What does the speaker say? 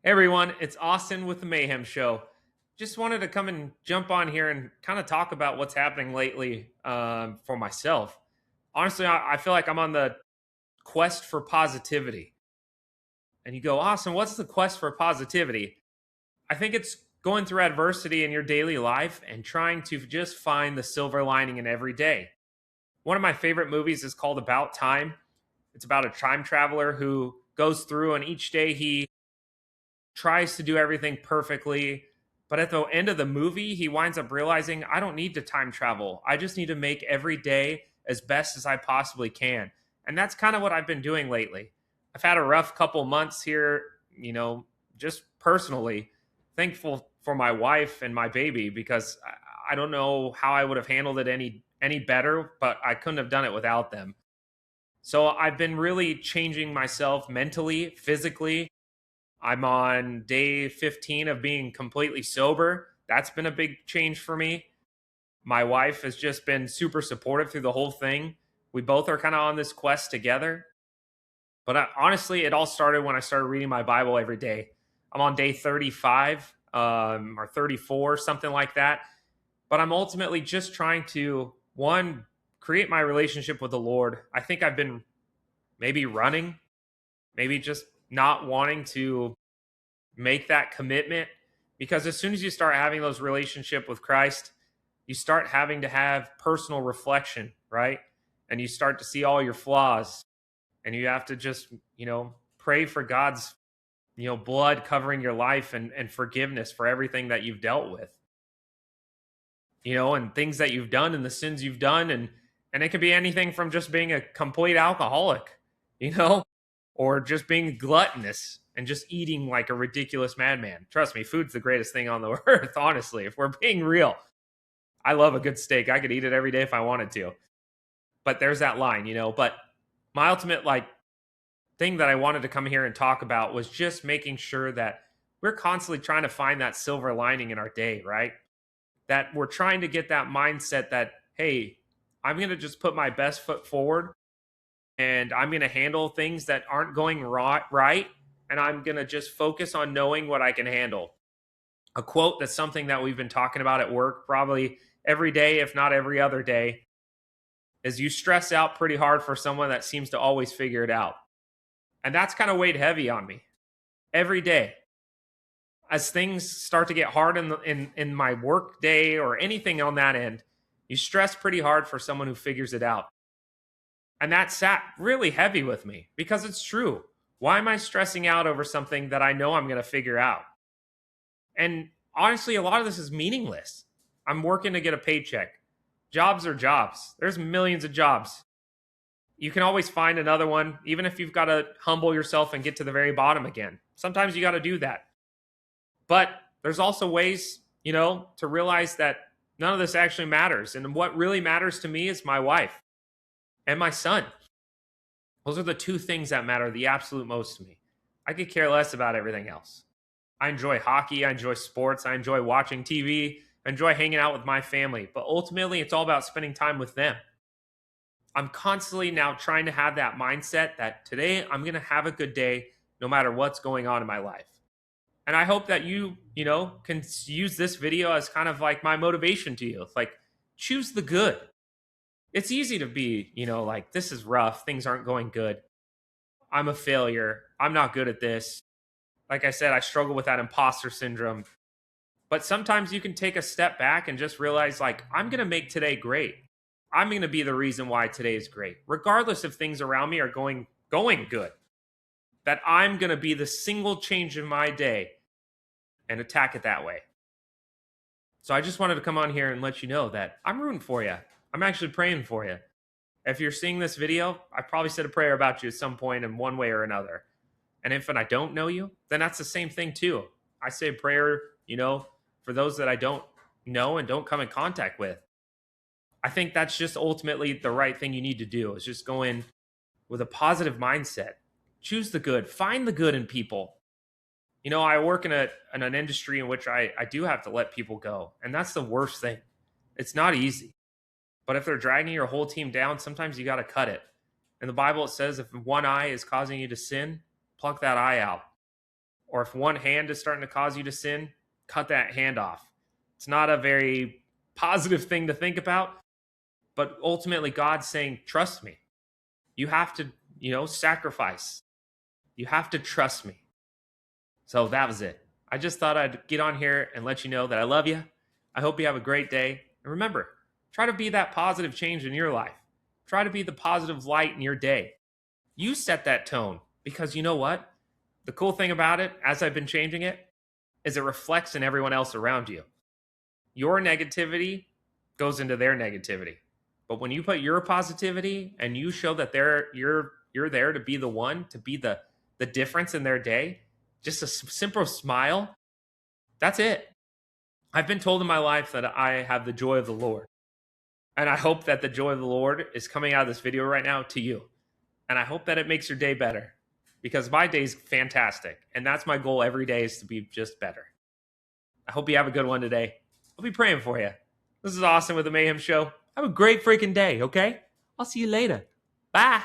Hey everyone, it's Austin with the Mayhem Show. Just wanted to come and jump on here and kind of talk about what's happening lately for myself. Honestly, I feel like I'm on the quest for positivity. And you go, Austin, what's the quest for positivity? I think it's going through adversity in your daily life and trying to just find the silver lining in every day. One of my favorite movies is called About Time. It's about a time traveler who goes through, and each day he tries to do everything perfectly. But at the end of the movie, he winds up realizing I don't need to time travel. I just need to make every day as best as I possibly can. And that's kind of what I've been doing lately. I've had a rough couple months here, just personally. Thankful for my wife and my baby because I don't know how I would have handled it any better, but I couldn't have done it without them. So I've been really changing myself mentally, physically, I'm on day 15 of being completely sober. That's been a big change for me. My wife has just been super supportive through the whole thing. We both are kind of on this quest together. But honestly, it all started when I started reading my Bible every day. I'm on day 35 or 34, something like that. But I'm ultimately just trying to, one, create my relationship with the Lord. I think I've been maybe running, maybe just not wanting to make that commitment, because as soon as you start having those relationship with Christ, you start having to have personal reflection, right? And you start to see all your flaws, and you have to just, pray for God's, blood covering your life, and forgiveness for everything that you've dealt with, and things that you've done and the sins you've done. And it could be anything from just being a complete alcoholic, you know, or just being gluttonous and just eating like a ridiculous madman. Trust me, food's the greatest thing on the earth, honestly, if we're being real. I love a good steak. I could eat it every day if I wanted to. But there's that line, But my ultimate thing that I wanted to come here and talk about was just making sure that we're constantly trying to find that silver lining in our day, right? That we're trying to get that mindset that, hey, I'm going to just put my best foot forward, and I'm going to handle things that aren't going right. And I'm going to just focus on knowing what I can handle. A quote that's something that we've been talking about at work probably every day, if not every other day, is you stress out pretty hard for someone that seems to always figure it out. And that's kind of weighed heavy on me every day. As things start to get hard in my work day or anything on that end, you stress pretty hard for someone who figures it out. And that sat really heavy with me because it's true. Why am I stressing out over something that I know I'm going to figure out? And honestly, a lot of this is meaningless. I'm working to get a paycheck. Jobs are jobs. There's millions of jobs. You can always find another one, even if you've got to humble yourself and get to the very bottom again. Sometimes you got to do that. But there's also ways, to realize that none of this actually matters. And what really matters to me is my wife and my son. Those are the two things that matter the absolute most to me. I could care less about everything else. I enjoy hockey. I enjoy sports. I enjoy watching TV. I enjoy hanging out with my family. But ultimately, it's all about spending time with them. I'm constantly now trying to have that mindset that today I'm going to have a good day no matter what's going on in my life. And I hope that you can use this video as kind of like my motivation to you. It's like, choose the good. It's easy to be, like, this is rough. Things aren't going good. I'm a failure. I'm not good at this. Like I said, I struggle with that imposter syndrome. But sometimes you can take a step back and just realize, like, I'm going to make today great. I'm going to be the reason why today is great, regardless if things around me are going good. That I'm going to be the single change in my day and attack it that way. So I just wanted to come on here and let you know that I'm rooting for you. I'm actually praying for you. If you're seeing this video, I probably said a prayer about you at some point in one way or another. And if I don't know you, then that's the same thing too. I say a prayer, for those that I don't know and don't come in contact with. I think that's just ultimately the right thing you need to do is just go in with a positive mindset. Choose the good. Find the good in people. I work in an industry in which I do have to let people go. And that's the worst thing. It's not easy. But if they're dragging your whole team down, sometimes you got to cut it. In the Bible, it says if one eye is causing you to sin, pluck that eye out. or if one hand is starting to cause you to sin, cut that hand off. It's not a very positive thing to think about, but ultimately God's saying, trust me. You have to, sacrifice. You have to trust me. So that was it. I just thought I'd get on here and let you know that I love you. I hope you have a great day. And remember, try to be that positive change in your life. Try to be the positive light in your day. You set that tone, because you know what? The cool thing about it, as I've been changing it, is it reflects in everyone else around you. Your negativity goes into their negativity. But when you put your positivity and you show that you're there to be the one, to be the difference in their day, just a simple smile, that's it. I've been told in my life that I have the joy of the Lord. And I hope that the joy of the Lord is coming out of this video right now to you. And I hope that it makes your day better, because my day's fantastic. And that's my goal every day, is to be just better. I hope you have a good one today. I'll be praying for you. This is Austin with the Mayhem Show. Have a great freaking day, okay? I'll see you later. Bye.